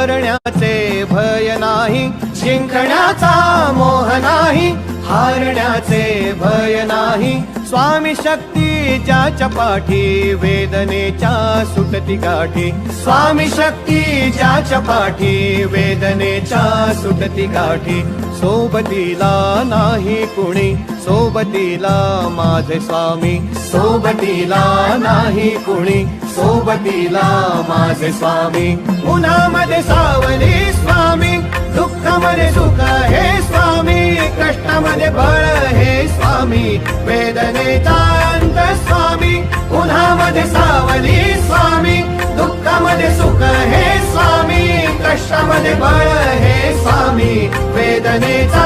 हारण्याचे भय नाही, जिंकण्याचा मोह नाही, हारण्याचे भय नाही। स्वामी शक्ती ज्याच्या पाठी, वेदनेच्या सुटती गाठी। स्वामी शक्ती ज्याच्या पाठी, वेदनेच्या सुटती गाठी। सोबतीला नाही कुणी, सोबतीला माझे स्वामी, सोबतीला नाही कुणी, सोबतीला माझे स्वामी। उन्हामध्ये सावली स्वामी, दुःखामध्ये सुख हे स्वामी, कष्टामध्ये बळ हे स्वामी, वेदनेचा अंत स्वामी। उन्हामध्ये सावली स्वामी, दुःखामध्ये सुख हे स्वामी, कष्टामध्ये बळ हे स्वामी, वेदनेचा